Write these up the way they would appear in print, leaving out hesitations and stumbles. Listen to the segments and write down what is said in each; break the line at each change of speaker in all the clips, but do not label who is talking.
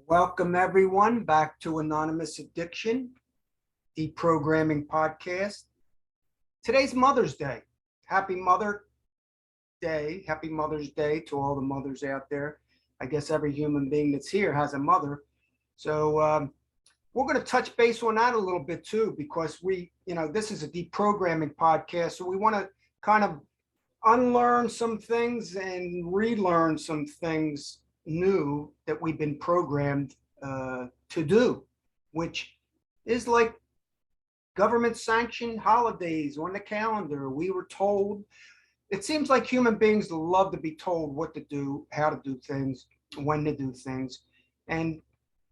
Welcome everyone back to Anonymous Addiction, Deprogramming podcast. Today's Mother's Day. Happy Mother's Day. Happy Mother's Day to all the mothers out there. I guess every human being that's here has a mother. So we're going to touch base on that a little bit too, because this is a deprogramming podcast. So we want to kind of unlearn some things and relearn some things new that we've been programmed to do, which is like government sanctioned holidays on the calendar. We were told, it seems like human beings love to be told what to do, how to do things, when to do things. And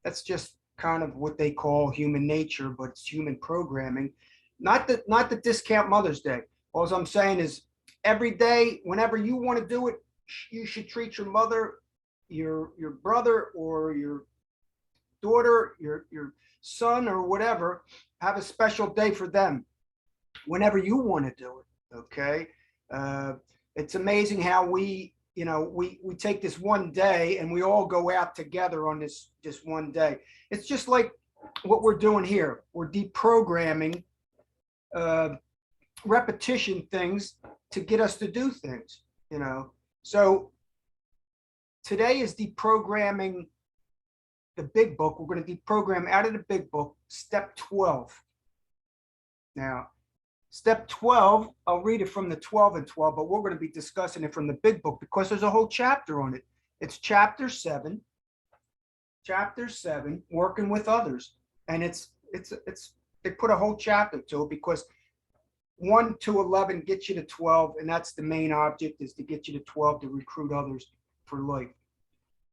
that's just kind of what they call human nature, but it's human programming. Not to discount Mother's Day. All I'm saying is every day, whenever you want to do it, you should treat your mother, your brother, or your daughter, your son, or whatever. Have a special day for them whenever you want to do it. Okay. It's amazing how we take this one day and we all go out together on this one day. It's just like what we're doing here. We're deprogramming repetition things to get us to do things, So today is deprogramming the big book. We're going to deprogram out of the big book, step 12. Now, step 12, I'll read it from the 12 and 12, but we're going to be discussing it from the big book because there's a whole chapter on it. It's chapter 7, working with others. And they put a whole chapter to it because 1 to 11 gets you to 12, and that's the main object, is to get you to 12 to recruit others for life.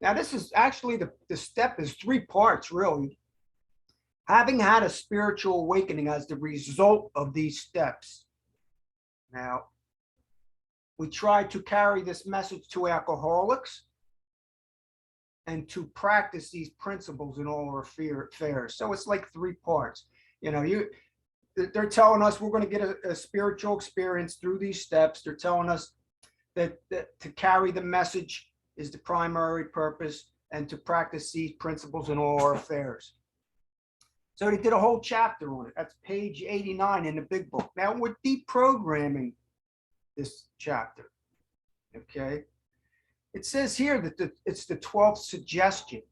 Now, this is actually the step is 3 parts, really. Having had a spiritual awakening as the result of these steps. Now, we try to carry this message to alcoholics and to practice these principles in all our affairs. So it's like 3 parts. They're telling us we're going to get a spiritual experience through these steps. They're telling us that to carry the message is the primary purpose, and to practice these principles in all our affairs. So they did a whole chapter on it. That's page 89 in the big book. Now we're deprogramming this chapter. Okay. It says here that it's the 12th suggestion.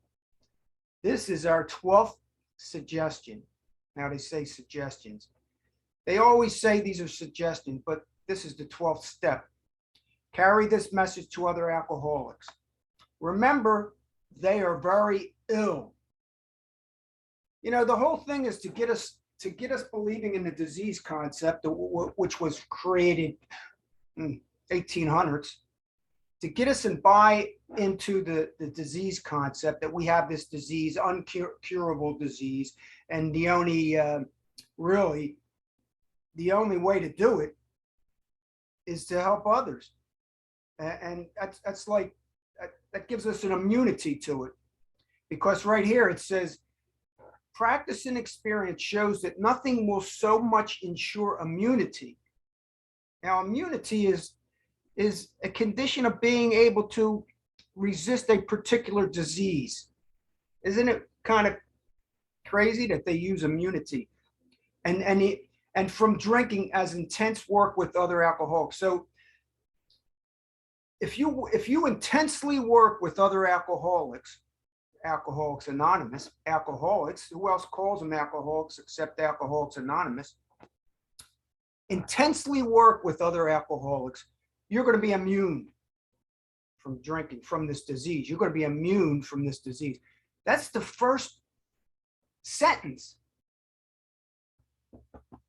This is our 12th suggestion. Now they say suggestions. They always say these are suggestions, but this is the 12th step. Carry this message to other alcoholics. Remember, they are very ill. The whole thing is to get us believing in the disease concept, which was created in 1800s, to get us and buy into the disease concept that we have this disease, uncurable disease, and the only the only way to do it is to help others. And that's like, that gives us an immunity to it. Because right here it says, practice and experience shows that nothing will so much ensure immunity. Now, immunity is a condition of being able to resist a particular disease. Isn't it kind of crazy that they use immunity? And from drinking as intense work with other alcoholics. So if you intensely work with other Alcoholics Anonymous, alcoholics, who else calls them alcoholics except Alcoholics Anonymous, intensely work with other alcoholics, you're going to be immune from drinking, from this disease. You're going to be immune from this disease. That's the first sentence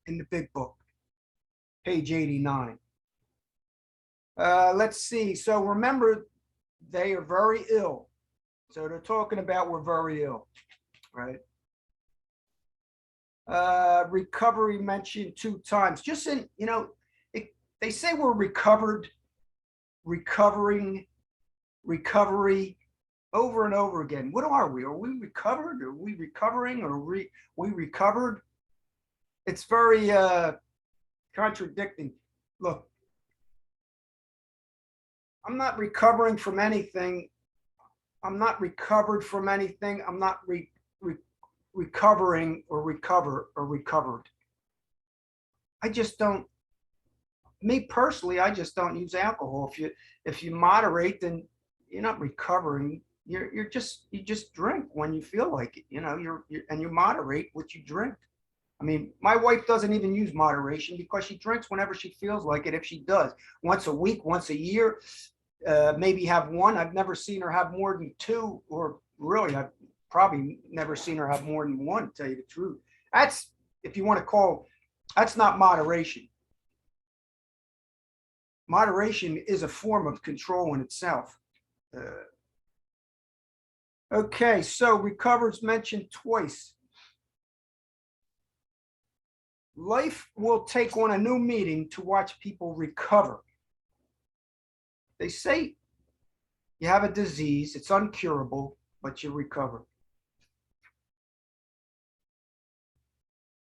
in the big book, page 89. Let's see. So remember, they are very ill. So they're talking about we're very ill, right? Recovery mentioned 2 times. Just in, they say we're recovered, recovering, recovery, over and over again. What are we? Are we recovered? Are we recovering? Or we recovered? It's very contradicting. Look, I'm not recovering from anything. I'm not recovered from anything. I'm not recovering or recovered. I just don't, me personally, I just don't use alcohol. If you moderate, then you're not recovering. You just drink when you feel like it, and you moderate what you drink. I mean, my wife doesn't even use moderation because she drinks whenever she feels like it. If she does, once a week, once a year, maybe have one. I've never seen her have more than two, or really, I've probably never seen her have more than one, to tell you the truth. That's, if you want to call, that's not moderation. Moderation is a form of control in itself. Okay, so recover's mentioned twice. Life will take on a new meaning to watch people recover. They say you have a disease, it's uncurable, but you recover.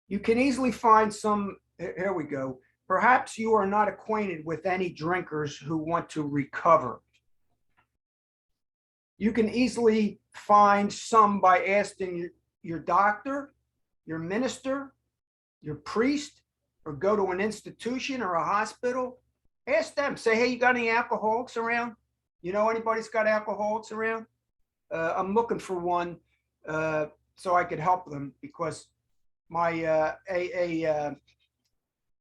You can easily find some, here we go. Perhaps you are not acquainted with any drinkers who want to recover. You can easily find some by asking your doctor, your minister, your priest, or go to an institution or a hospital. Ask them, say, hey, you got any alcoholics around? You know anybody's got alcoholics around? I'm looking for one so I could help them, because my AA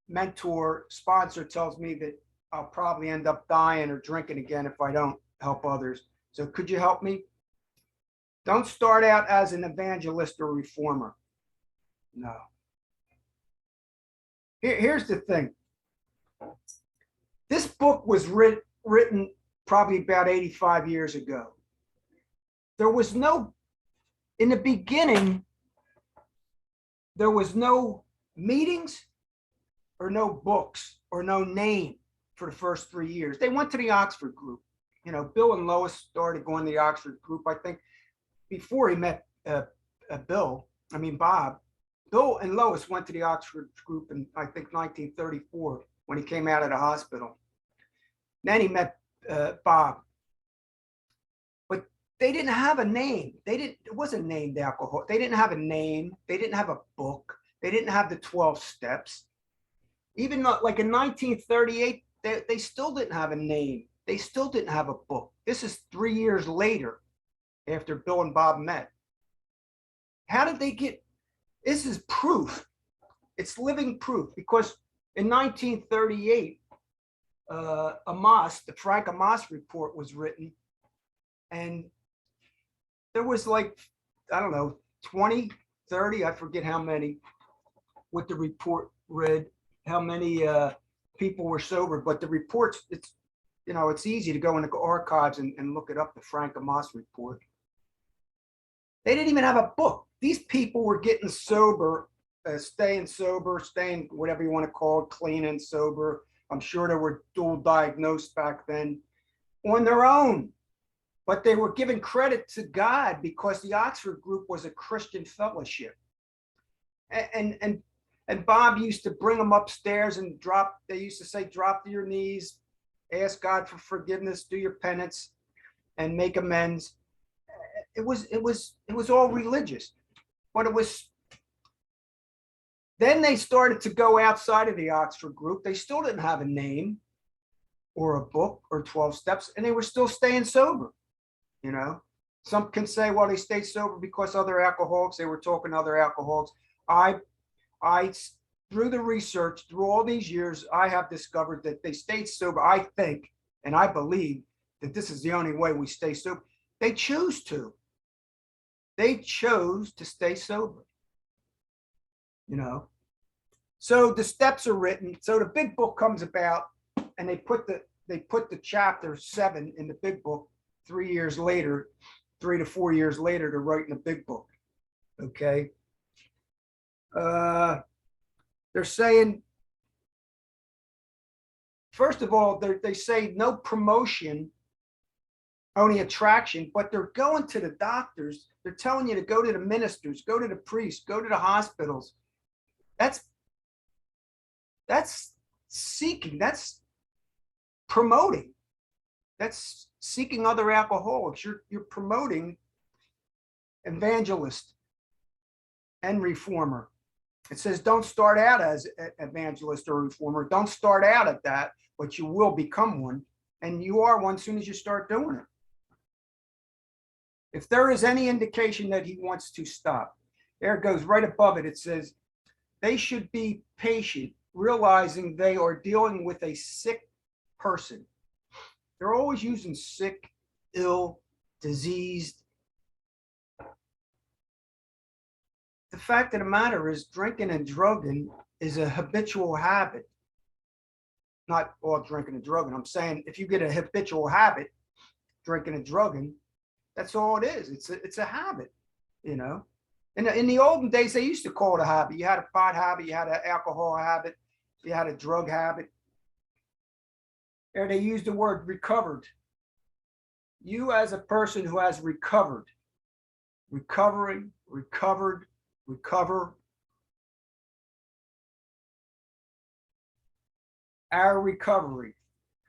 mentor sponsor tells me that I'll probably end up dying or drinking again if I don't help others. So could you help me? Don't start out as an evangelist or reformer. No. Here's the thing. This book was written probably about 85 years ago. There was no, in the beginning, there was no meetings or no books or no name for the first 3 years. They went to the Oxford group. Bill and Lois started going to the Oxford group, I think, before he met Bob. Bill and Lois went to the Oxford group in, I think, 1934 when he came out of the hospital. Then he met Bob. But they didn't have a name. It wasn't named alcohol. They didn't have a name. They didn't have a book. They didn't have the 12 steps. Even like in 1938, they still didn't have a name. They still didn't have a book. This is 3 years later, after Bill and Bob met. How did they get, this is proof. It's living proof, because in 1938, the Frank Amos report was written, and there was like, I don't know, 20, 30, I forget how many, what the report read, how many people were sober, but the reports, it's easy to go in the archives and look it up, the Frank Amos report. They didn't even have a book. These people were getting sober, staying whatever you want to call it, clean and sober. I'm sure they were dual diagnosed back then on their own, but they were giving credit to God because the Oxford group was a Christian fellowship. And Bob used to bring them upstairs and they used to say, drop to your knees, ask God for forgiveness, do your penance, and make amends. It was all religious, but then they started to go outside of the Oxford group. They still didn't have a name or a book or 12 steps, and they were still staying sober. Some can say, well, they stayed sober because other alcoholics, they were talking to other alcoholics. I, through the research, through all these years, I have discovered that they stayed sober. I think, and I believe that this is the only way we stay sober. They choose to. They chose to stay sober. So the steps are written. So the big book comes about, and they put the chapter 7 in the big book 3 years later, 3 to 4 years later, to write in the big book. Okay. They're saying, first of all, they say no promotion, only attraction, but they're going to the doctors. They're telling you to go to the ministers, go to the priests, go to the hospitals. That's seeking, that's promoting, that's seeking other alcoholics. You're promoting evangelist and reformer. It says don't start out as evangelist or reformer. Don't start out at that, but you will become one. And you are one as soon as you start doing it. If there is any indication that he wants to stop, there it goes right above it. It says they should be patient, realizing they are dealing with a sick person. They're always using sick, ill, diseased. The fact of the matter is drinking and drugging is a habitual habit. Not all drinking and drugging. I'm saying if you get a habitual habit, drinking and drugging, that's all it is. It's a habit, you know. In the olden days, they used to call it a habit. You had a pot habit, you had an alcohol habit, you had a drug habit. There they used the word recovered. You as a person who has recovered, recovering, recovered, recover. Our recovery.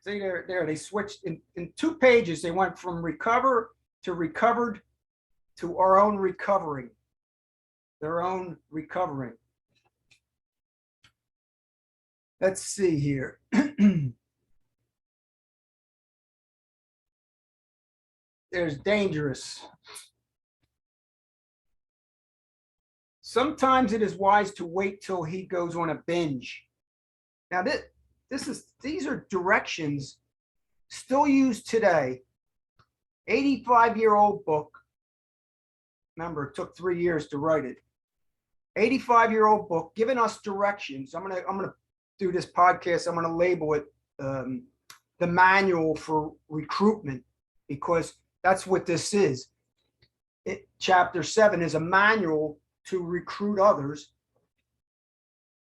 See there, they switched in 2 pages. They went from recover to recovered to our own recovering, their own recovering. Let's see here. There's dangerous. Sometimes it is wise to wait till he goes on a binge. Now these are directions still used today. 85-year-old book. Remember, it took 3 years to write it. 85-year-old book giving us directions. I'm gonna do this podcast. I'm gonna label it the manual for recruitment, because that's what this is. Chapter 7 is a manual to recruit others,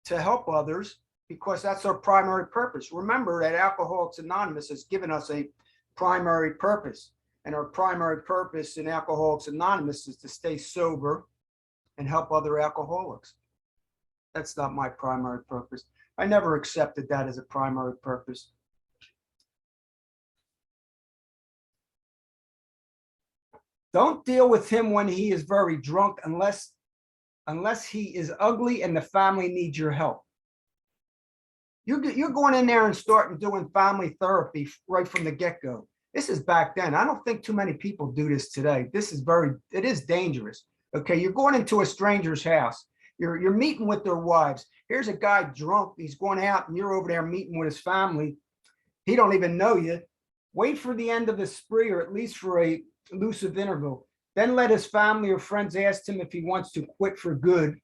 to help others, because that's our primary purpose. Remember that Alcoholics Anonymous has given us a primary purpose. And our primary purpose in Alcoholics Anonymous is to stay sober and help other alcoholics. That's not my primary purpose. I never accepted that as a primary purpose. Don't deal with him when he is very drunk unless he is ugly and the family needs your help. You're going in there and starting doing family therapy right from the get-go. This is back then. I don't think too many people do this today. It is dangerous. Okay, you're going into a stranger's house. You're meeting with their wives. Here's a guy drunk. He's going out and you're over there meeting with his family. He don't even know you. Wait for the end of the spree, or at least for a elusive interval. Then let his family or friends ask him if he wants to quit for good.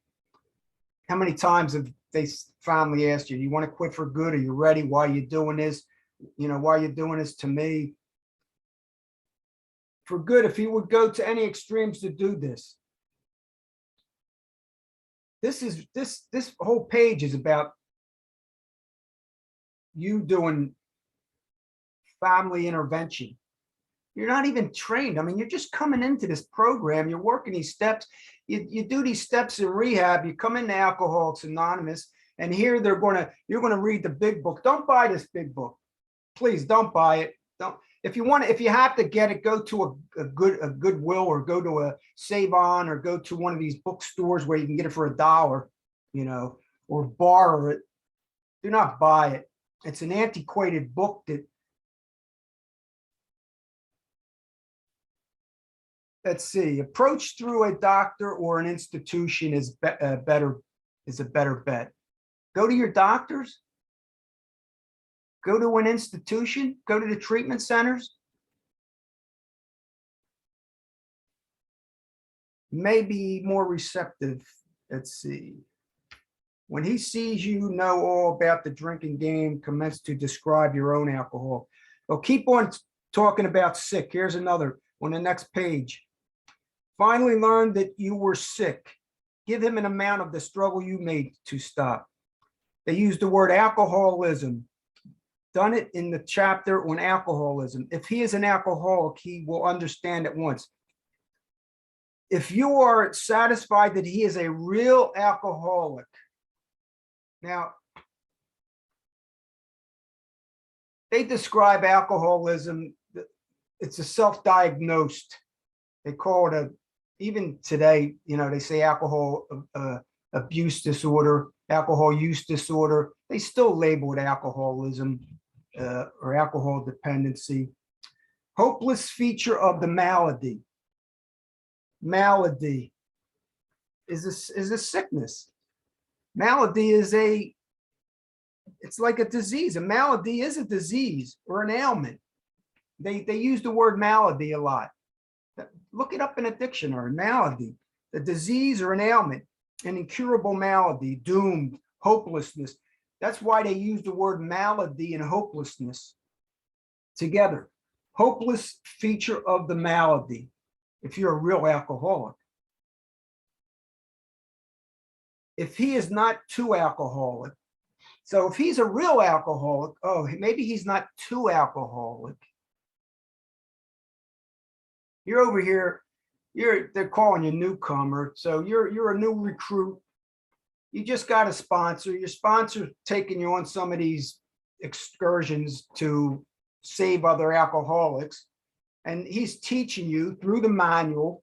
How many times have they family asked you, do you want to quit for good? Are you ready? Why are you doing this? You know, why are you doing this to me? For good, if he would go to any extremes to do this. This whole page is about you doing family intervention. You're not even trained. I mean, you're just coming into this program. You're working these steps. You do these steps in rehab. You come into Alcoholics Anonymous, and here you're going to read the big book. Don't buy this big book. Please don't buy it. Don't. If you have to get it, go to a Goodwill, or go to a Save On, or go to one of these bookstores where you can get it for $1, you know, or borrow it. Do not buy it. It's an antiquated book that. Let's see. Approach through a doctor or an institution is a better bet. Go to your doctors. Go to an institution. Go to the treatment centers. Maybe more receptive. Let's see. When he sees you know all about the drinking game, commence to describe your own alcohol. Well, keep on talking about sick. Here's another on the next page. Finally learned that you were sick. Give him an amount of the struggle you made to stop. They use the word alcoholism. Done it in the chapter on alcoholism. If he is an alcoholic, he will understand at once. If you are satisfied that he is a real alcoholic. Now, they describe alcoholism. it's a self-diagnosed. They call it even today, they say alcohol abuse disorder, alcohol use disorder. They still label it alcoholism or alcohol dependency. Hopeless feature of the malady. Malady is a sickness. Malady is it's like a disease. A malady is a disease or an ailment. They use the word malady a lot. Look it up in a dictionary. Malady, a disease or an ailment, an incurable malady, doomed, hopelessness. That's why they use the word malady and hopelessness together. Hopeless feature of the malady, if you're a real alcoholic. If he is not too alcoholic, so if he's a real alcoholic, maybe he's not too alcoholic. You're over here, they're calling you newcomer. So you're a new recruit. You just got a sponsor. Your sponsor's taking you on some of these excursions to save other alcoholics. And he's teaching you through the manual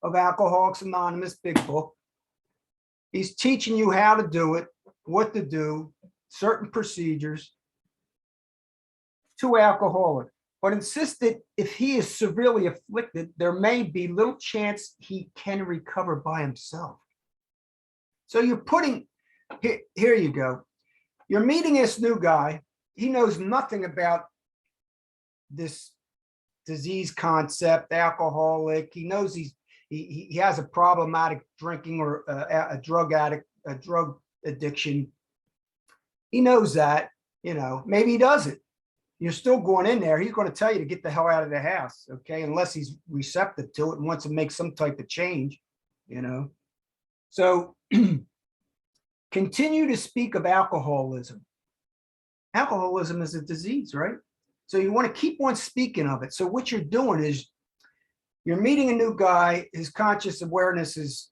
of Alcoholics Anonymous, big book. He's teaching you how to do it, what to do, certain procedures to alcoholic. But insisted if he is severely afflicted, there may be little chance he can recover by himself. So you're putting, here you go. You're meeting this new guy. He knows nothing about this disease concept, alcoholic. He knows he has a problematic drinking or a drug addiction. He knows that, maybe he doesn't. You're still going in there. He's going to tell you to get the hell out of the house, okay? Unless he's receptive to it and wants to make some type of change, So continue to speak of alcoholism. Alcoholism is a disease, right? So you want to keep on speaking of it. So what you're doing is you're meeting a new guy. His conscious awareness is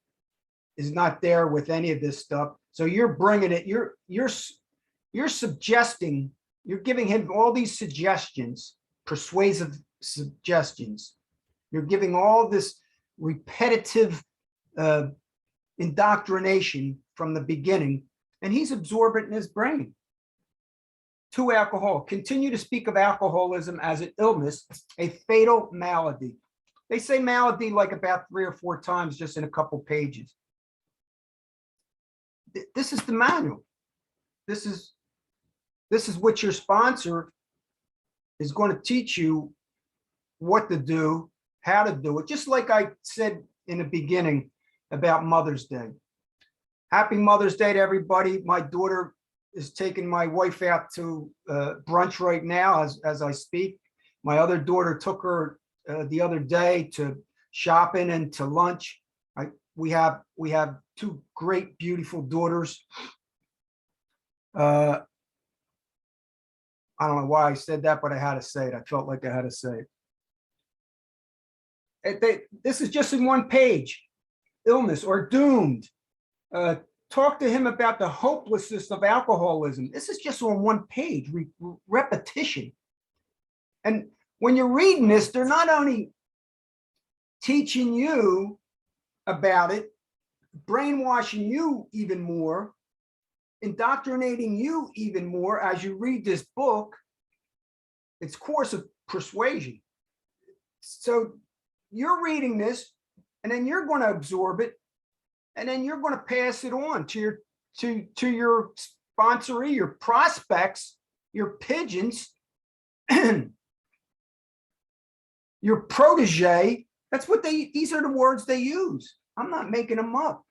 not there with any of this stuff. So you're bringing it. You're suggesting. You're giving him all these suggestions, persuasive suggestions. You're giving all this repetitive indoctrination from the beginning, and he's absorbing it in his brain. To alcohol, continue to speak of alcoholism as an illness, a fatal malady. They say malady like about 3 or 4 times just in a couple pages. This is the manual. This is what your sponsor is going to teach you what to do, how to do it. Just like I said in the beginning about Mother's Day. Happy Mother's Day to everybody. My daughter is taking my wife out to brunch right now as I speak. My other daughter took her the other day to shopping and to lunch. We have 2 great, beautiful daughters. I don't know why I said that, but I had to say it. I felt like I had to say it. This is just in 1 page. Illness or doomed. Talk to him about the hopelessness of alcoholism. This is just on 1 page, repetition. And when you're reading this, they're not only teaching you about it, brainwashing you even more, indoctrinating you even more as you read this book. It's Course of Persuasion. So you're reading this, and then you're going to absorb it, and then you're going to pass it on to your sponsoree, your prospects, your pigeons, your protege. That's what these are the words they use. I'm not making them up.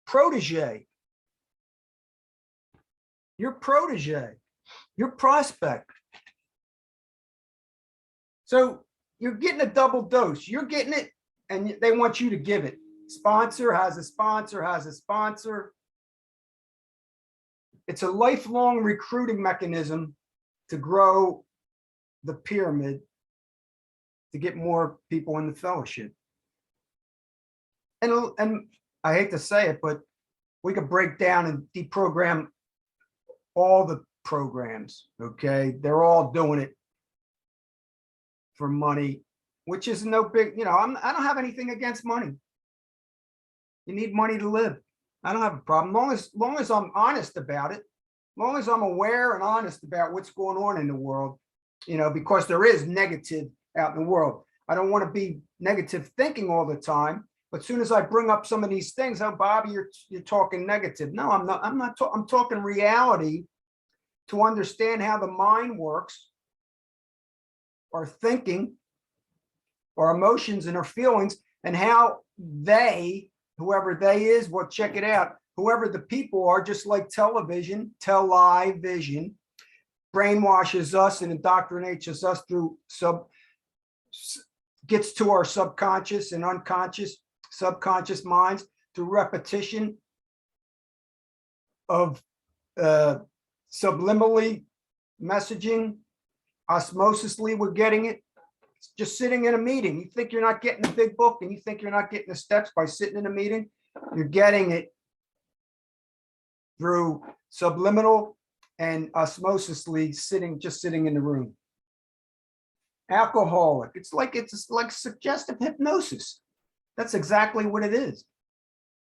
Protege. Your protege, your prospect. So you're getting a double dose. You're getting it, and they want you to give it. Sponsor has a sponsor, has a sponsor. It's a lifelong recruiting mechanism to grow the pyramid, to get more people in the fellowship. And I hate to say it, but we could break down and deprogram all the programs, okay? They're all doing it. for money, which is no big, I don't have anything against money. You need money to live. I don't have a problem. Long as I'm honest about it, long as I'm aware and honest about what's going on in the world, because there is negative out in the world. I don't want to be negative thinking all the time. But as soon as I bring up some of these things, oh, Bobby, you're talking negative. No, I'm not. I'm talking reality to understand how the mind works, our thinking, our emotions and our feelings, and how whoever they is, well, check it out. Whoever the people are, just like television, television, brainwashes us and indoctrinates us through gets to our subconscious and subconscious minds through repetition of subliminally messaging, osmosisly, we're getting it. It's just sitting in a meeting. You think you're not getting the big book and you think you're not getting the steps by sitting in a meeting. You're getting it through subliminal and osmosisly just sitting in the room. Alcoholic. It's like suggestive hypnosis. That's exactly what it is.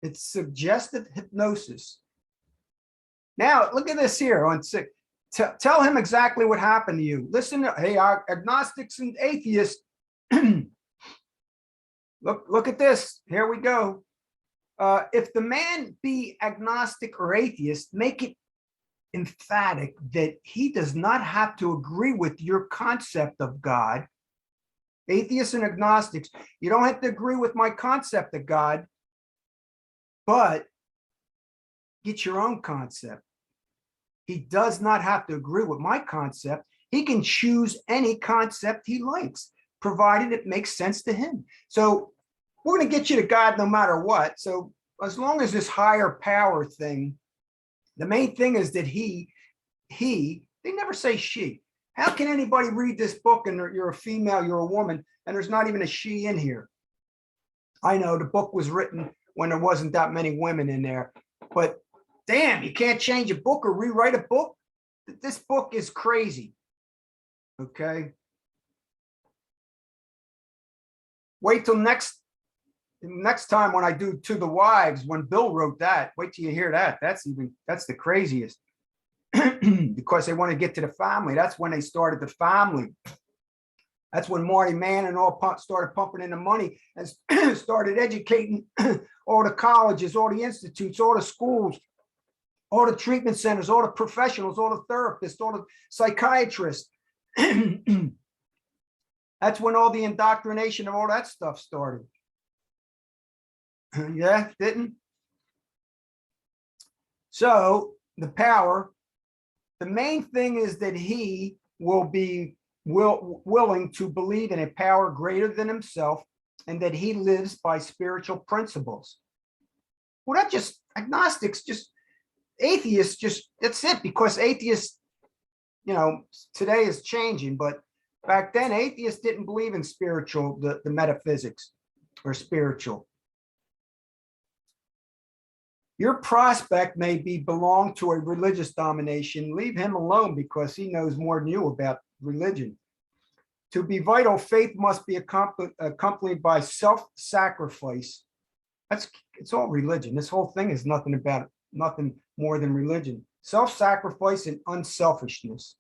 It's suggestive hypnosis. Now, look at this here on 6. Tell him exactly what happened to you. Listen, hey, our agnostics and atheists. Look at this. Here we go. If the man be agnostic or atheist, make it emphatic that he does not have to agree with your concept of God. Atheists and agnostics, you don't have to agree with my concept of God, but get your own concept. He does not have to agree with my concept. He can choose any concept he likes, provided it makes sense to him. So we're going to get you to God no matter what. So as long as this higher power thing, the main thing is that they never say she. How can anybody read this book and you're a female, you're a woman, and there's not even a she in here? I know the book was written when there wasn't that many women in there, but damn, you can't change a book or rewrite a book. This book is crazy. Okay. Wait till next time when I do To the Wives, when Bill wrote that, wait till you hear that. That's the craziest. Because they want to get to the family. That's when they started the family. That's when Marty Mann and all started pumping in the money and started educating all the colleges, all the institutes, all the schools, all the treatment centers, all the professionals, all the therapists, all the psychiatrists. That's when all the indoctrination of all that stuff started. Yeah, didn't? So the power, the main thing is that he will be willing to believe in a power greater than himself and that he lives by spiritual principles. Well, not just agnostics, just atheists, that's it, because atheists, today is changing, but back then atheists didn't believe in spiritual, the metaphysics or spiritual. Your prospect may belong to a religious domination. Leave him alone because he knows more than you about religion. To be vital, faith must be accompanied by self-sacrifice. It's all religion. This whole thing is nothing more than religion. Self-sacrifice and unselfishness.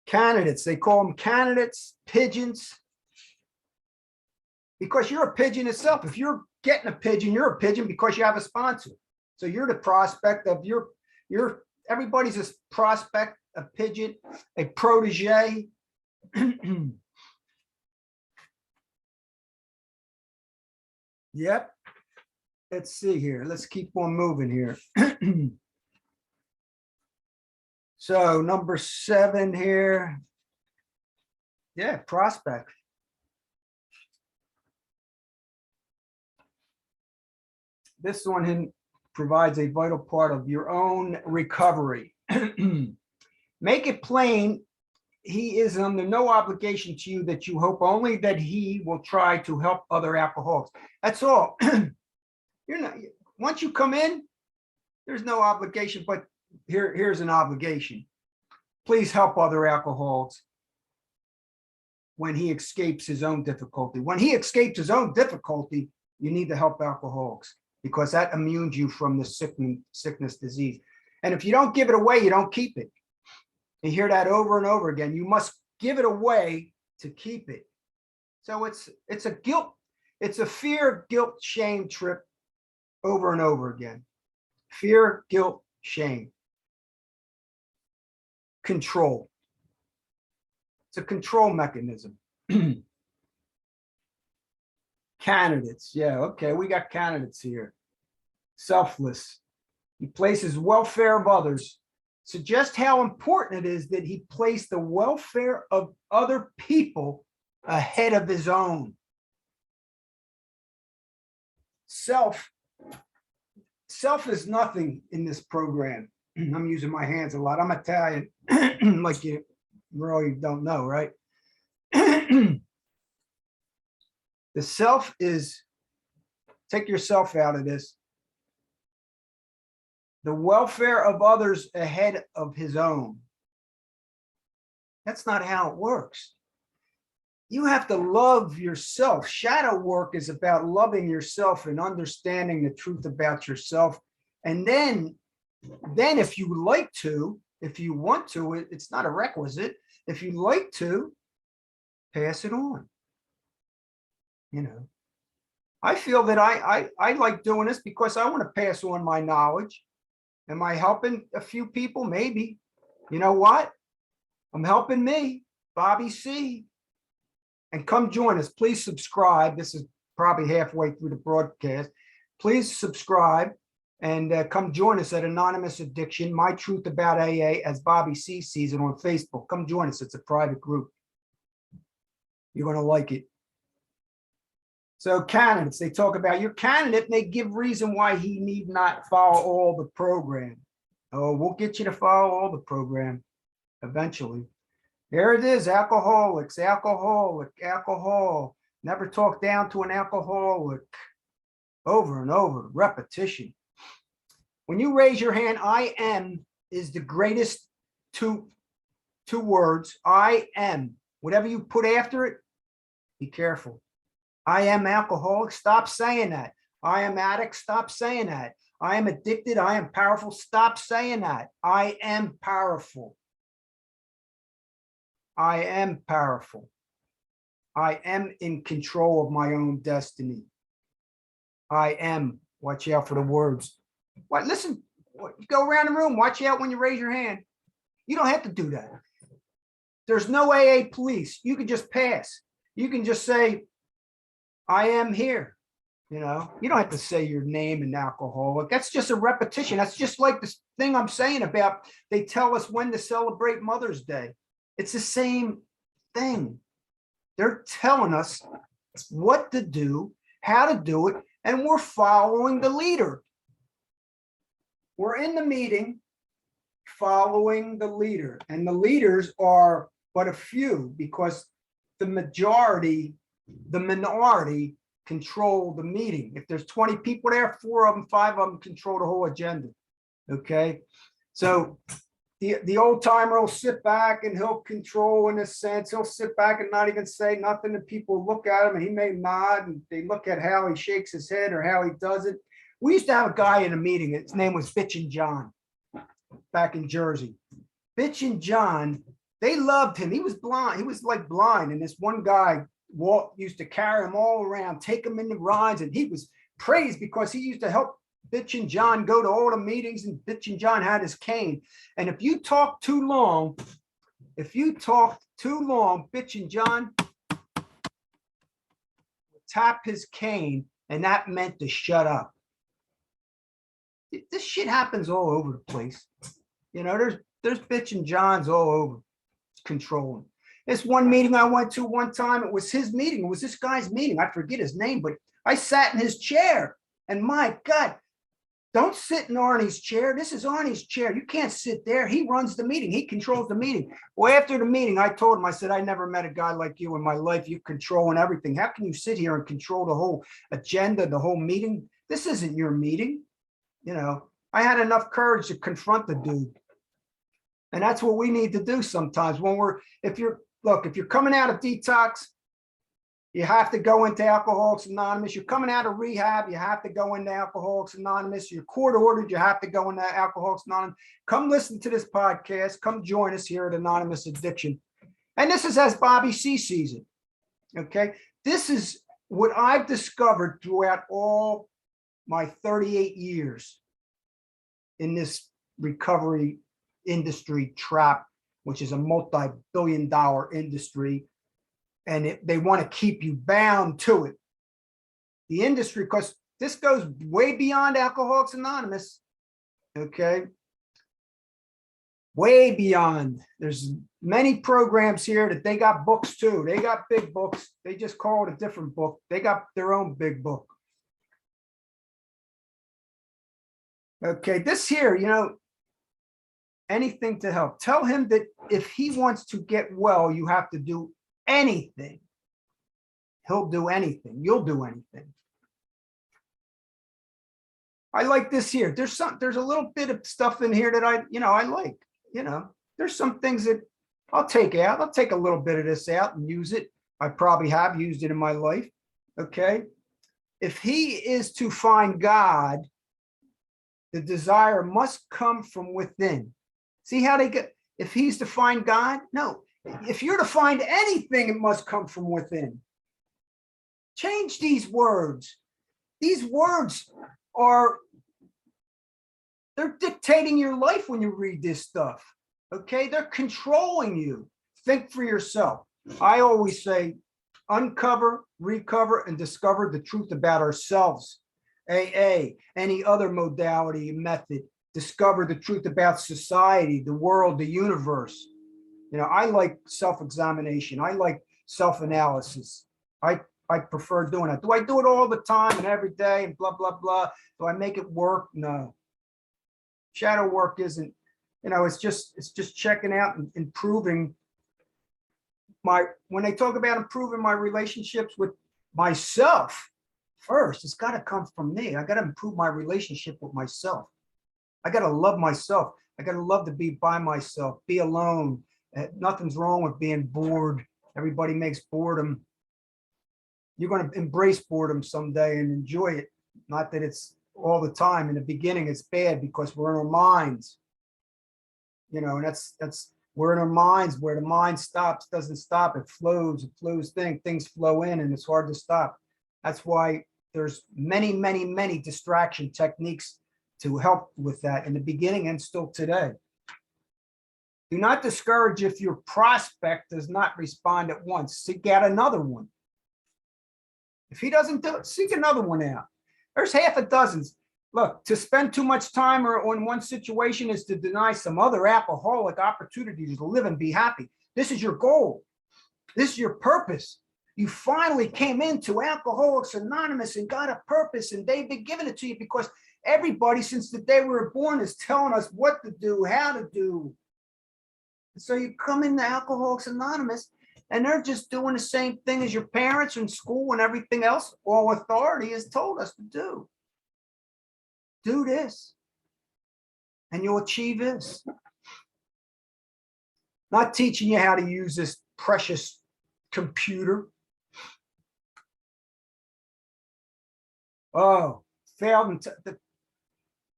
Candidates, they call them candidates, pigeons. Because you're a pigeon itself. If you're getting a pigeon, you're a pigeon because you have a sponsor. So you're the prospect of everybody's a prospect, a pigeon, a protege. Yep. Let's see here. Let's keep on moving here. So number 7 here. Yeah, prospect. This one provides a vital part of your own recovery. Make it plain, he is under no obligation to you, that you hope only that he will try to help other alcoholics. That's all. Once you come in, there's no obligation, but here's an obligation. Please help other alcoholics when he escapes his own difficulty. When he escapes his own difficulty, you need to help alcoholics because that immunes you from the sickness, disease. And if you don't give it away, you don't keep it. You hear that over and over again. You must give it away to keep it. So it's a fear, guilt, shame trip over and over again. Fear, guilt, shame. Control. It's a control mechanism. Candidates. Yeah, okay, we got candidates here. Selfless. He places welfare of others. Suggest how important it is that he placed the welfare of other people ahead of his own. Self is nothing in this program. I'm using my hands a lot. I'm Italian, like you really don't know, right? The self is, take yourself out of this. The welfare of others ahead of his own. That's not how it works. You have to love yourself. Shadow work is about loving yourself and understanding the truth about yourself. And then if you like to, if you want to, it's not a requisite. If you like to, pass it on. You know, I feel that I like doing this because I want to pass on my knowledge. Am I helping a few people? Maybe. You know what? I'm helping me, Bobby C. And come join us. Please subscribe. This is probably halfway through the broadcast. Please subscribe and come join us at Anonymous Addiction, My Truth About AA, as Bobby C sees it on Facebook. Come join us. It's a private group. You're going to like it. So candidates, they talk about your candidate and they give reason why he need not follow all the program. Oh, we'll get you to follow all the program eventually. There it is, alcoholics, alcoholic, alcohol. Never talk down to an alcoholic. Over and over, repetition. When you raise your hand, I am is the greatest two words. I am. Whatever you put after it, be careful. I am alcoholic. Stop saying that. I am addict. Stop saying that. I am addicted. I am powerful. Stop saying that. I am powerful. I am powerful. I am in control of my own destiny. I am. Watch out for the words. What? Listen, you go around the room. Watch out when you raise your hand. You don't have to do that. There's no AA police. You can just pass. You can just say, I am here. You know, you don't have to say your name and alcoholic. That's just a repetition. That's just like this thing I'm saying about they tell us when to celebrate Mother's Day. It's the same thing. They're telling us what to do, how to do it, and we're following the leader. We're in the meeting following the leader, and the leaders are but a few because the minority control the meeting. If there's 20 people there, 4 of them, 5 of them control the whole agenda. Okay, so the old timer will sit back and he'll control in a sense. He'll sit back and not even say nothing, and people look at him and he may nod and they look at how he shakes his head or how he does it. We used to have a guy in a meeting. His name was Bitchin' John back in Jersey. Bitchin' John, they loved him. He was blind. He was like blind. And this one guy used to carry him all around, take him in the rides. And he was praised because he used to help Bitchin' John go to all the meetings, and Bitchin' John had his cane. And if you talk too long, Bitchin' John would tap his cane, and that meant to shut up. This shit happens all over the place. You know, there's Bitchin' Johns all over controlling. This one meeting I went to one time, it was his meeting. It was this guy's meeting. I forget his name, but I sat in his chair, and my God, don't sit in Arnie's chair. This is Arnie's chair. You can't sit there. He runs the meeting. He controls the meeting. Well, after the meeting, I told him, I said, I never met a guy like you in my life. You controlling everything. How can you sit here and control the whole agenda, the whole meeting? This isn't your meeting. You know, I had enough courage to confront the dude. And that's what we need to do sometimes when if you're coming out of detox, you have to go into Alcoholics Anonymous. You're coming out of rehab, you have to go into Alcoholics Anonymous. You're court ordered, you have to go into Alcoholics Anonymous. Come listen to this podcast. Come join us here at Anonymous Addiction. And this is as Bobby C sees it. Okay. This is what I've discovered throughout all my 38 years in this recovery industry trap, which is a multi-billion-dollar industry. And they want to keep you bound to it. The industry, because this goes way beyond Alcoholics Anonymous. Okay. Way beyond. There's many programs here that they got books too. They got big books. They just call it a different book. They got their own big book. Okay, this here, anything to help. Tell him that if he wants to get well, you have to do anything. He'll do anything. You'll do anything. I like this here. There's a little bit of stuff in here that I like. There's some things that I'll take out. I'll take a little bit of this out and use it. I probably have used it in my life. Okay. If he is to find God, the desire must come from within. See how they get, if he's to find God? No. If you're to find anything, it must come from within. Change these words. These words they're dictating your life when you read this stuff. Okay, they're controlling you. Think for yourself. I always say, uncover, recover, and discover the truth about ourselves. AA, any other modality, method, discover the truth about society, the world, the universe. I like self-examination. I like self-analysis. I prefer doing it. Do I do it all the time and every day and blah, blah, blah? Do I make it work? No. Shadow work isn't, it's just checking out and improving when they talk about improving my relationships with myself, first, it's got to come from me. I got to improve my relationship with myself. I got to love myself. I got to love to be by myself, be alone. Nothing's wrong with being bored. Everybody makes boredom. You're going to embrace boredom someday and enjoy it. Not that it's all the time. In the beginning, it's bad because we're in our minds. And that's we're in our minds. Where the mind stops, doesn't stop. It flows things flow in, and it's hard to stop. That's why there's many, many, many distraction techniques to help with that in the beginning and still today. Do not discourage if your prospect does not respond at once. Seek out another one. If he doesn't do it, seek another one out. There's half a dozen. Look, to spend too much time on one situation is to deny some other alcoholic opportunities to live and be happy. This is your goal. This is your purpose. You finally came into Alcoholics Anonymous and got a purpose, and they've been giving it to you because everybody since the day we were born is telling us what to do, how to do. So you come into Alcoholics Anonymous and they're just doing the same thing as your parents and school and everything else. All authority has told us to do. Do this and you'll achieve this. Not teaching you how to use this precious computer. Oh, failed.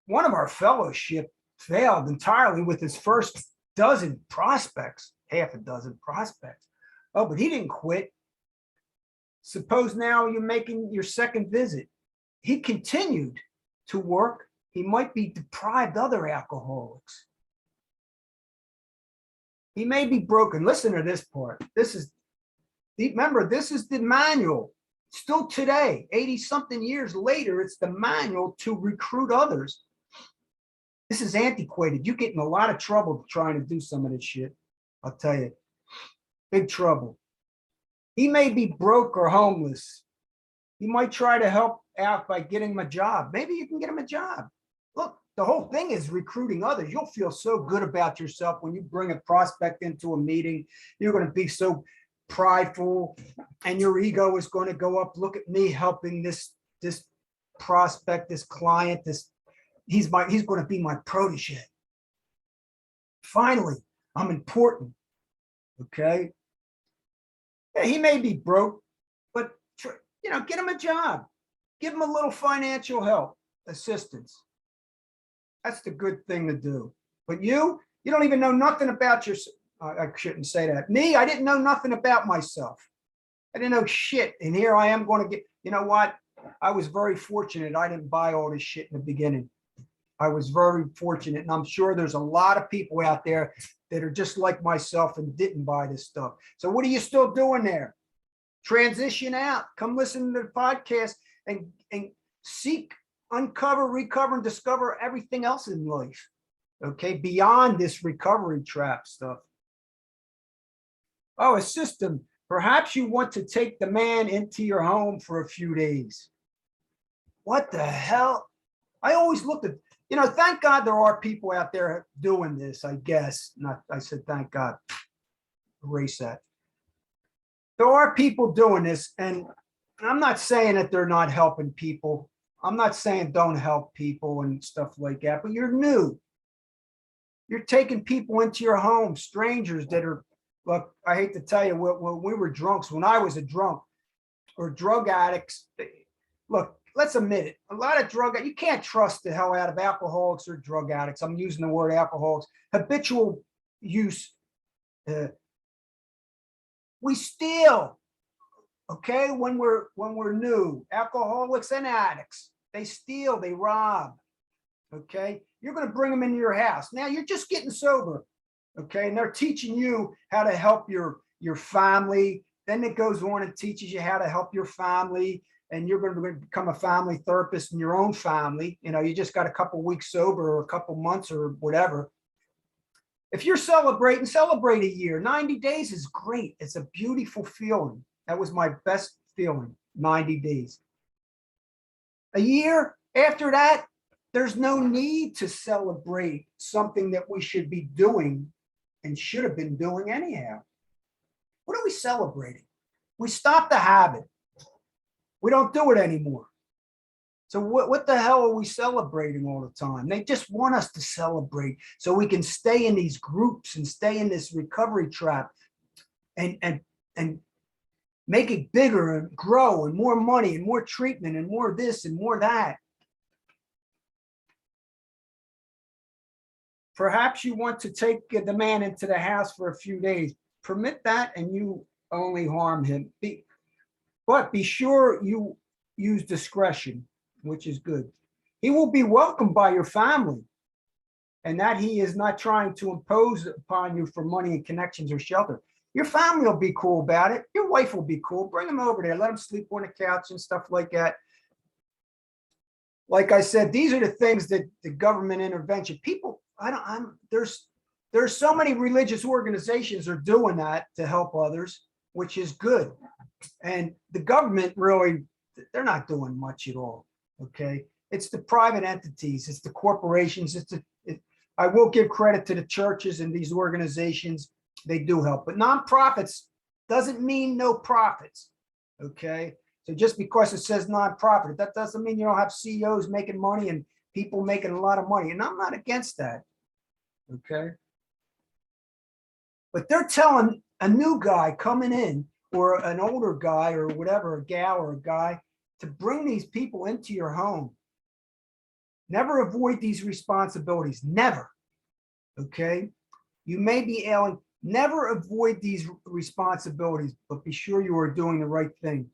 One of our fellowship failed entirely with his first dozen prospects, half a dozen prospects. Oh, but he didn't quit. Suppose now you're making your second visit. He continued to work. He might be deprived other alcoholics. He may be broken. Listen to this part. Remember, this is the manual. Still today, 80-something years later, it's the manual to recruit others. This is antiquated. You get in a lot of trouble trying to do some of this shit. I'll tell you, big trouble. He may be broke or homeless. You might try to help out by getting him a job. Maybe you can get him a job. Look, the whole thing is recruiting others. You'll feel so good about yourself when you bring a prospect into a meeting. You're going to be so prideful and your ego is going to go up. Look at me helping this prospect, this client, he's going to be my protege. Finally, I'm important. Okay. Yeah, he may be broke, but get him a job. Give him a little financial help, assistance. That's the good thing to do. But you don't even know nothing about yourself. I shouldn't say that. Me, I didn't know nothing about myself. I didn't know shit. And here I am going to get, you know what? I was very fortunate. I didn't buy all this shit in the beginning. I was very fortunate. And I'm sure there's a lot of people out there that are just like myself and didn't buy this stuff. So what are you still doing there? Transition out. Come listen to the podcast and seek, uncover, recover, and discover everything else in life. Okay, beyond this recovery trap stuff. Oh, a system. Perhaps you want to take the man into your home for a few days. What the hell? I always looked at, thank God there are people out there doing this, I guess. I said, thank God. Erase that. There are people doing this, and I'm not saying that they're not helping people. I'm not saying don't help people and stuff like that, but you're new. You're taking people into your home, strangers that are, look, I hate to tell you, when we were drunks, when I was a drunk or drug addicts, look, let's admit it. A lot of you can't trust the hell out of alcoholics or drug addicts. I'm using the word alcoholics. Habitual use. We steal. Okay, when we're new, alcoholics and addicts, they steal, they rob. Okay, you're going to bring them into your house. Now you're just getting sober. Okay, and they're teaching you how to help your family. Then it goes on and teaches you how to help your family, and you're going to become a family therapist in your own family. You just got a couple weeks sober or a couple months or whatever. If you're celebrate a year. 90 days is great. It's a beautiful feeling. That was my best feeling, 90 days. A year after that, there's no need to celebrate something that we should be doing and should have been doing anyhow. What are we celebrating? We stopped the habit. We don't do it anymore. So what the hell are we celebrating all the time? They just want us to celebrate so we can stay in these groups and stay in this recovery trap and make it bigger and grow and more money and more treatment and more this and more that. Perhaps you want to take the man into the house for a few days. Permit that and you only harm him. But be sure you use discretion, which is good. He will be welcomed by your family, and that he is not trying to impose upon you for money and connections or shelter. Your family will be cool about it. Your wife will be cool. Bring him over there. Let him sleep on the couch and stuff like that. Like I said, these are the things that the government intervention, people, there's so many religious organizations are doing that to help others, which is good. And the government really, they're not doing much at all. Okay. It's the private entities. It's the corporations. I will give credit to the churches and these organizations. They do help, but nonprofits doesn't mean no profits. Okay. So just because it says nonprofit, that doesn't mean you don't have CEOs making money and people making a lot of money. And I'm not against that. Okay. But they're telling a new guy coming in or an older guy or whatever, a gal or a guy, to bring these people into your home. Never avoid these responsibilities. Never. Okay. You may be ailing. Never avoid these responsibilities, but be sure you are doing the right thing.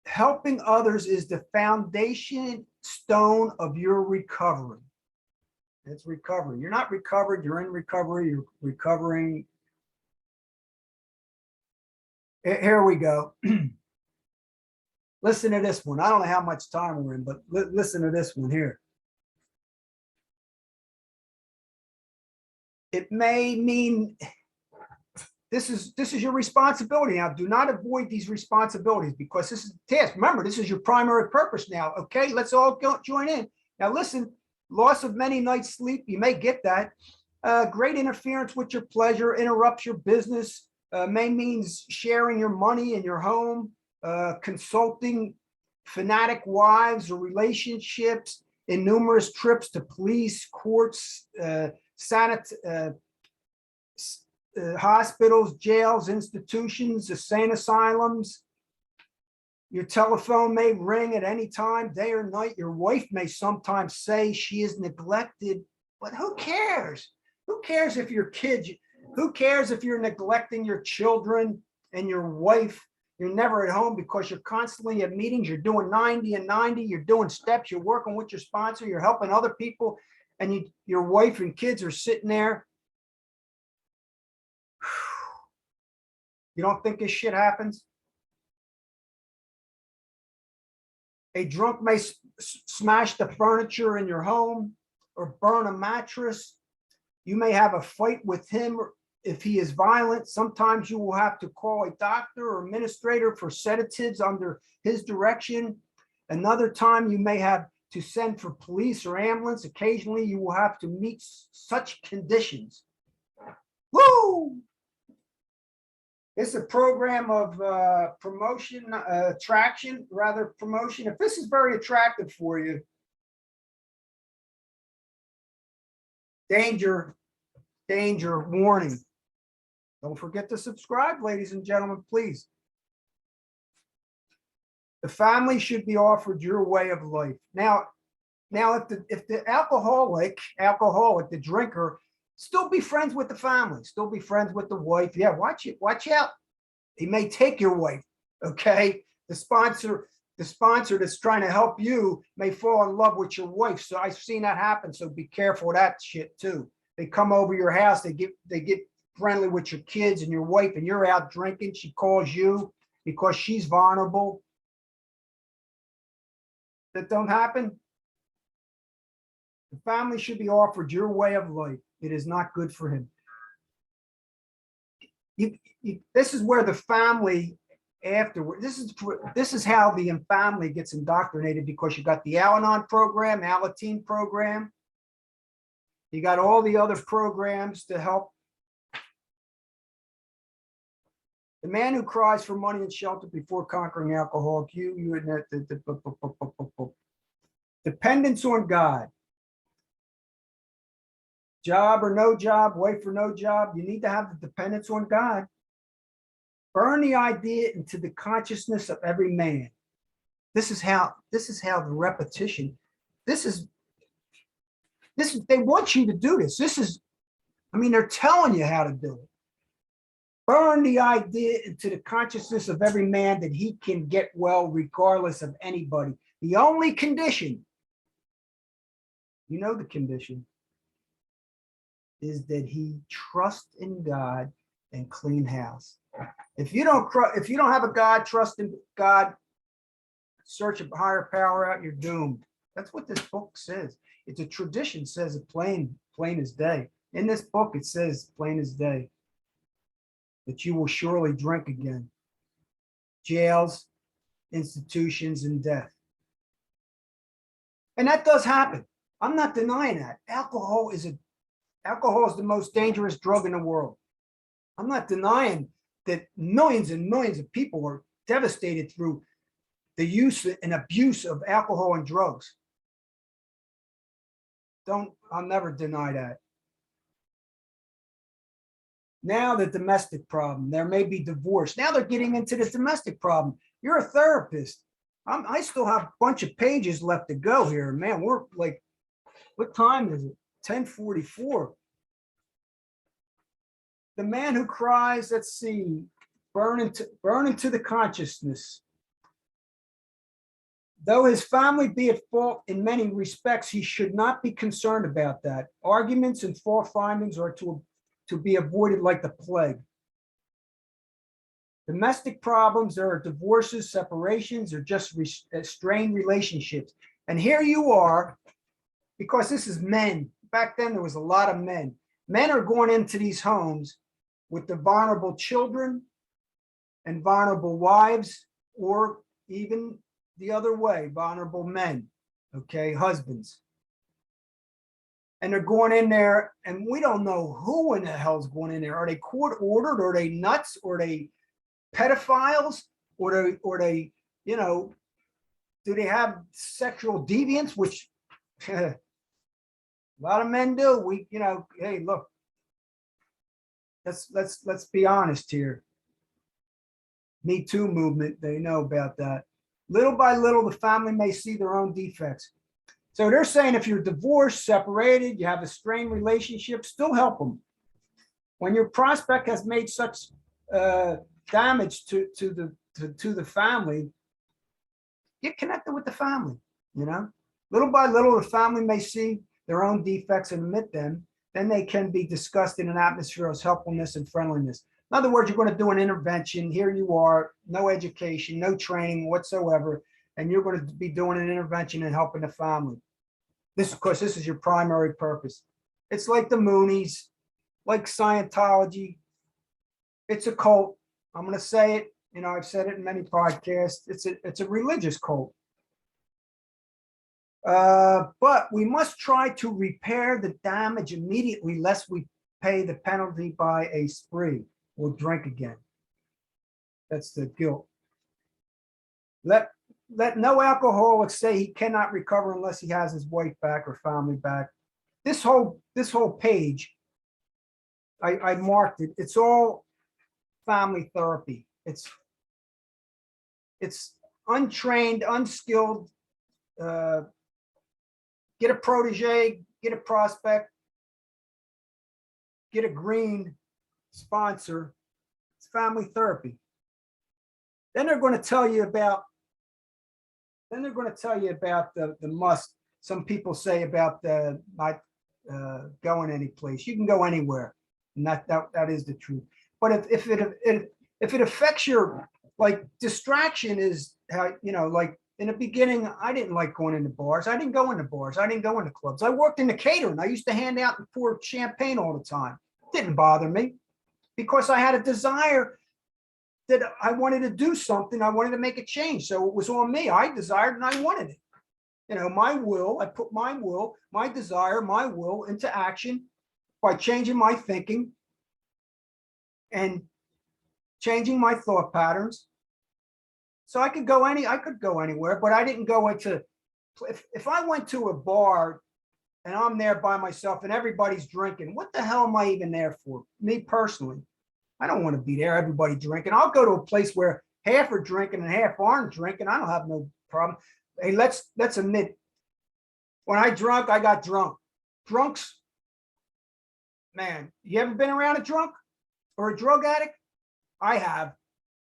Helping others is the foundation stone of your recovery. It's recovery. You're not recovered. You're in recovery. You're recovering. Here we go. Listen to this one. I don't know how much time we're in, but listen to this one here. It may mean this is your responsibility now. Do not avoid these responsibilities because this is the task. Remember, this is your primary purpose now. Okay, let's all join in. Now listen, loss of many nights sleep, you may get that. Great interference with your pleasure, interrupts your business, may means sharing your money in your home, consulting fanatic wives or relationships, in numerous trips to police, courts, hospitals, jails, institutions, insane asylums. Your telephone may ring at any time, day or night. Your wife may sometimes say she is neglected, but who cares? Who cares if your kids, who cares if you're neglecting your children and your wife? You're never at home because you're constantly at meetings. You're doing 90 and 90. You're doing steps. You're working with your sponsor. You're helping other people. And your wife and kids are sitting there. You don't think this shit happens? A drunk may smash the furniture in your home or burn a mattress. You may have a fight with him if he is violent. Sometimes you will have to call a doctor or administrator for sedatives under his direction. Another time you may have to send for police or ambulance. Occasionally you will have to meet such conditions. Woo! It's a program of promotion, attraction, rather promotion. If this is very attractive for you, danger, danger, warning. Don't forget to subscribe, ladies and gentlemen, please. The family should be offered your way of life. Now if the alcoholic, the drinker, still be friends with the family, still be friends with the wife. Yeah, watch out. He may take your wife, okay? The sponsor that's trying to help you may fall in love with your wife. So I've seen that happen, so be careful of that shit too. They come over your house, they get friendly with your kids and your wife, and you're out drinking. She calls you because she's vulnerable. That don't happen. The family should be offered your way of life. It is not good for him. This is where the family afterward, this is how the family gets indoctrinated, because you got the Al-Anon program, Alateen program. You got all the other programs to help. The man who cries for money and shelter before conquering alcohol, dependence on God. Job or no job, wife or no job, you need to have the dependence on God. Burn the idea into the consciousness of every man. This is how the repetition, this is, they want you to do this. They're telling you how to do it. Burn the idea into the consciousness of every man that he can get well regardless of anybody. The only condition, you know the condition, is that he trust in God and clean house. If you don't have a God, trust in God, search a higher power out, you're doomed. That's what this book says. It's a tradition, says it plain as day. In this book, it says plain as day that you will surely drink again. Jails, institutions, and death. And that does happen. I'm not denying that. Alcohol is the most dangerous drug in the world. I'm not denying that millions and millions of people are devastated through the use and abuse of alcohol and drugs. I'll never deny that. Now the domestic problem, there may be divorce. Now they're getting into the domestic problem. You're a therapist. I still have a bunch of pages left to go here. Man, we're like, what time is it? 10:44. The man who cries, let's see, burn into the consciousness. Though his family be at fault in many respects, he should not be concerned about that. Arguments and fault findings are to be avoided like the plague. Domestic problems, there are divorces, separations, or just strained relationships. And here you are, because this is men. Back then, there was a lot of men. Men are going into these homes with the vulnerable children and vulnerable wives, or even the other way, vulnerable men, okay, husbands. And they're going in there, and we don't know who in the hell's going in there. Are they court ordered? Are they nuts? Or are they pedophiles? Or they, do they have sexual deviance? Which a lot of men do. Hey, look, let's be honest here. Me Too movement, they know about that. Little by little, the family may see their own defects. So they're saying if you're divorced, separated, you have a strained relationship, still help them. When your prospect has made such damage to the family, get connected with the family. Little by little, the family may see their own defects and admit them. Then they can be discussed in an atmosphere of helpfulness and friendliness. In other words, you're going to do an intervention. Here you are, no education, no training whatsoever, and you're going to be doing an intervention and helping the family. This, of course, this is your primary purpose. It's like the Moonies, like Scientology. It's a cult. I'm going to say it. I've said it in many podcasts. It's a religious cult. But we must try to repair the damage immediately, lest we pay the penalty by a spree or drink again. That's the guilt. Let no alcoholic say he cannot recover unless he has his wife back or family back. This whole page, I marked it. It's all family therapy. It's untrained, unskilled. Get a protege, get a prospect, get a green sponsor. It's family therapy. Then they're going to tell you about. The must. Some people say about not going any place. You can go anywhere, and that is the truth. But if it affects your, like, distraction is how, like in the beginning, I didn't like going into bars. I didn't go into bars. I didn't go into clubs. I worked in the catering. I used to hand out and pour champagne all the time. Didn't bother me because I had a desire that I wanted to do something. I wanted to make a change. So it was on me. I desired and I wanted it. My will, I put my will, my desire, my will into action by changing my thinking and changing my thought patterns. So I could go anywhere, but I didn't go into, if I went to a bar and I'm there by myself and everybody's drinking, what the hell am I even there for? Me personally, I don't want to be there, everybody drinking. I'll go to a place where half are drinking and half aren't drinking. I don't have no problem. Hey, let's admit, when I drunk, I got drunk. Drunks, man, you ever been around a drunk or a drug addict? I have.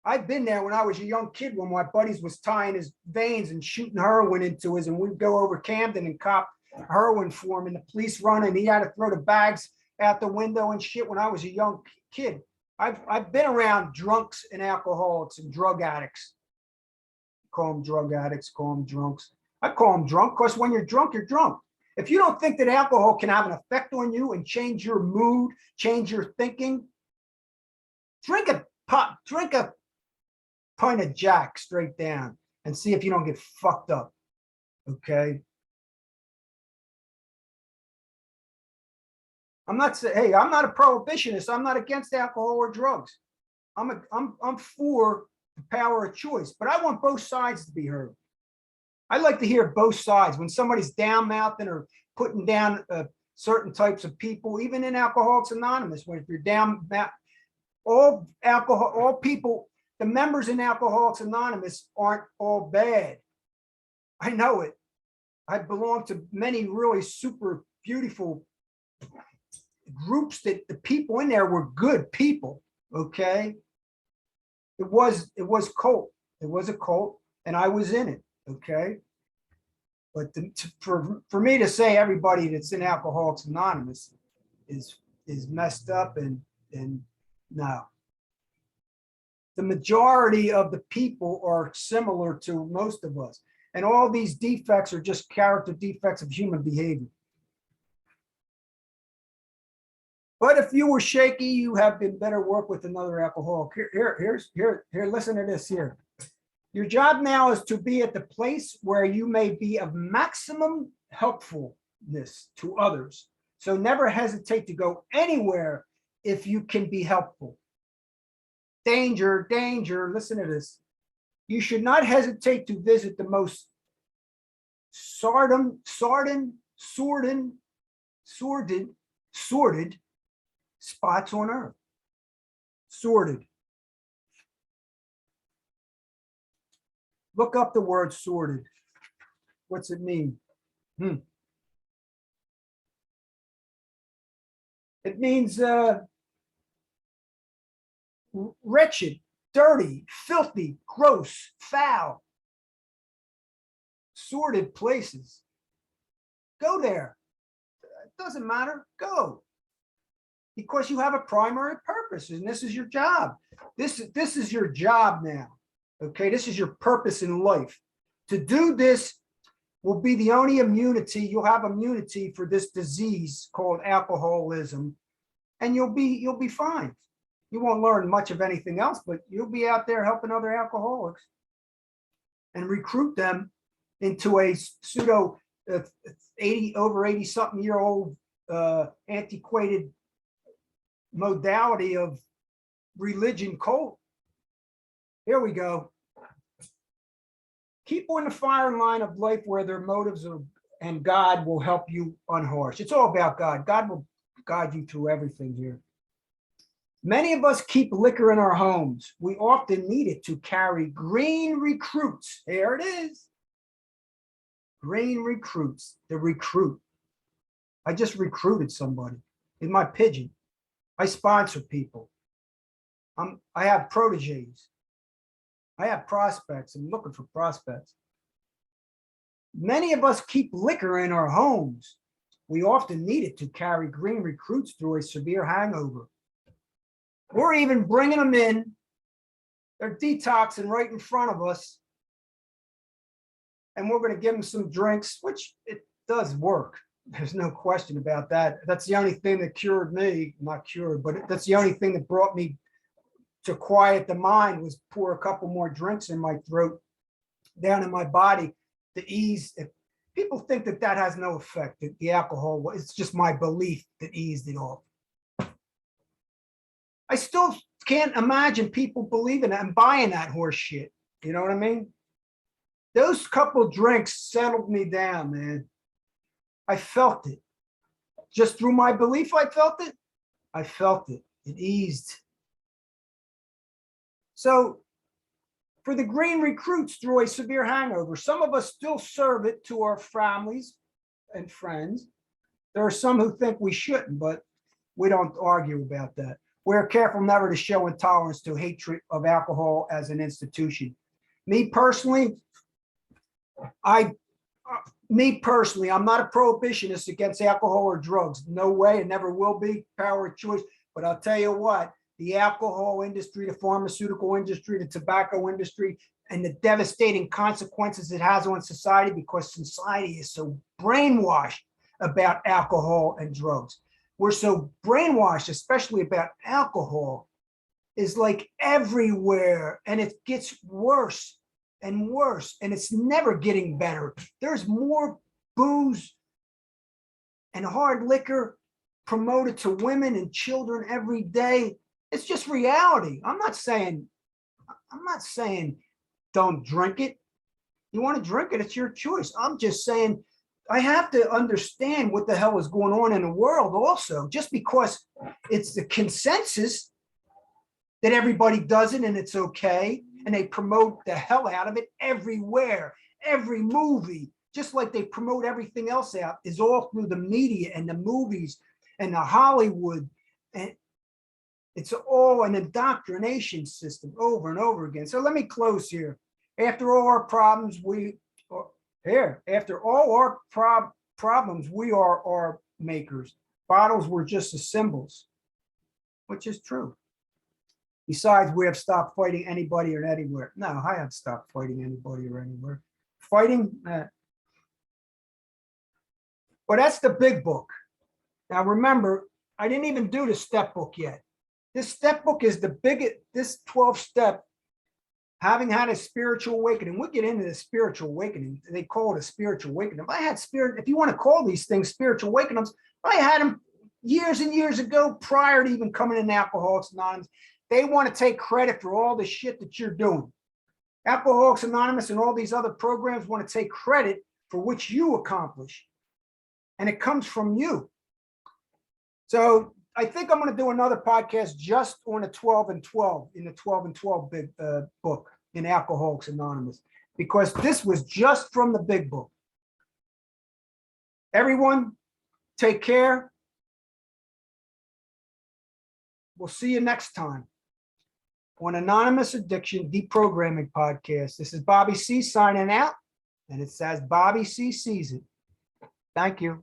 I've been there when I was a young kid when my buddies was tying his veins and shooting heroin into us, and we'd go over Camden and cop heroin for him, and the police run, and he had to throw the bags out the window and shit when I was a young kid. I've been around drunks and alcoholics and drug addicts. Call them drug addicts, call them drunks. I call them drunk because when you're drunk, you're drunk. If you don't think that alcohol can have an effect on you and change your mood, change your thinking, drink a pint of Jack straight down and see if you don't get fucked up. Okay. I'm not saying, hey, I'm not a prohibitionist. I'm not against alcohol or drugs. I'm for the power of choice, but I want both sides to be heard. I like to hear both sides. When somebody's down mouthing or putting down certain types of people, even in Alcoholics Anonymous, when if you're down, all people, the members in Alcoholics Anonymous aren't all bad. I know it. I belong to many really super beautiful groups that the people in there were good people. Okay. It was cult. It was a cult and I was in it. Okay. But for me to say everybody that's in Alcoholics Anonymous is messed up and no. The majority of the people are similar to most of us. And all these defects are just character defects of human behavior. But if you were shaky, you have been better work with another alcoholic. Here, listen to this here. Your job now is to be at the place where you may be of maximum helpfulness to others. So never hesitate to go anywhere if you can be helpful. Danger, danger, listen to this. You should not hesitate to visit the most sordid spots on earth. Sorted. Look up the word sorted. What's it mean? It means wretched, dirty, filthy, gross, foul, sordid places. Go there. It doesn't matter. Go. Because you have a primary purpose, and this is your job. This is your job now. Okay, this is your purpose in life. To do this will be the only immunity. You'll have immunity for this disease called alcoholism, and you'll be fine. You won't learn much of anything else, but you'll be out there helping other alcoholics and recruit them into a pseudo 80 something year old antiquated modality of religion cult. Here we go. Keep on the firing line of life where their motives are, and God will help you unharsh. It's all about God. God will guide you through everything here. Many of us keep liquor in our homes. We often need it to carry green recruits. There it is. Green recruits, the recruit. I just recruited somebody in my pigeon. I sponsor people. I have proteges. I have prospects. I'm looking for prospects. Many of us keep liquor in our homes. We often need it to carry green recruits through a severe hangover. We're even bringing them in. They're detoxing right in front of us. And we're going to give them some drinks, which it does work. There's no question about that. That's the only thing that cured me, not cured, but that's the only thing that brought me to quiet the mind, was pour a couple more drinks in my throat, down in my body, to ease. If people think that that has no effect, that the alcohol, it's just my belief that eased it off. I still can't imagine people believing that and buying that horse shit. You know what I mean? Those couple drinks settled me down, man. I felt it. Just through my belief, I felt it. I felt it. It eased. So for the green recruits through a severe hangover, some of us still serve it to our families and friends. There are some who think we shouldn't, but we don't argue about that. We're careful never to show intolerance to hatred of alcohol as an institution. Me personally, I'm not a prohibitionist against alcohol or drugs. No way, and never will be. Power of choice. But I'll tell you what, the alcohol industry, the pharmaceutical industry, the tobacco industry, and the devastating consequences it has on society, because society is so brainwashed about alcohol and drugs. We're so brainwashed, especially about alcohol, is like everywhere, and it gets worse and worse, and it's never getting better. There's more booze and hard liquor promoted to women and children every day. It's just reality. I'm not saying don't drink it. You want to drink it, it's your choice. I'm just saying I have to understand what the hell is going on in the world also. Just because it's the consensus that everybody does it and it's okay, and they promote the hell out of it everywhere, every movie, just like they promote everything else out, is all through the media and the movies and the Hollywood. And it's all an indoctrination system over and over again. So let me close here. After all our problems, we are our makers. Bottles were just the symbols, which is true. Besides, we have stopped fighting anybody or anywhere. No, I haven't stopped fighting anybody or anywhere. Fighting, but that's the big book. Now remember, I didn't even do the step book yet. This step book is the biggest, this 12th step, having had a spiritual awakening. We'll get into the spiritual awakening. They call it a spiritual awakening. If I had if you want to call these things spiritual awakenings, I had them years and years ago, prior to even coming in Alcoholics Anonymous. They want to take credit for all the shit that you're doing. Alcoholics Anonymous and all these other programs want to take credit for which you accomplish. And it comes from you. So I think I'm going to do another podcast just on the 12 and 12 in the 12 and 12 big book in Alcoholics Anonymous, because this was just from the big book. Everyone, take care. We'll see you next time on Anonymous Addiction Deprogramming Podcast. This is Bobby C signing out, and it says Bobby C sees it. Thank you.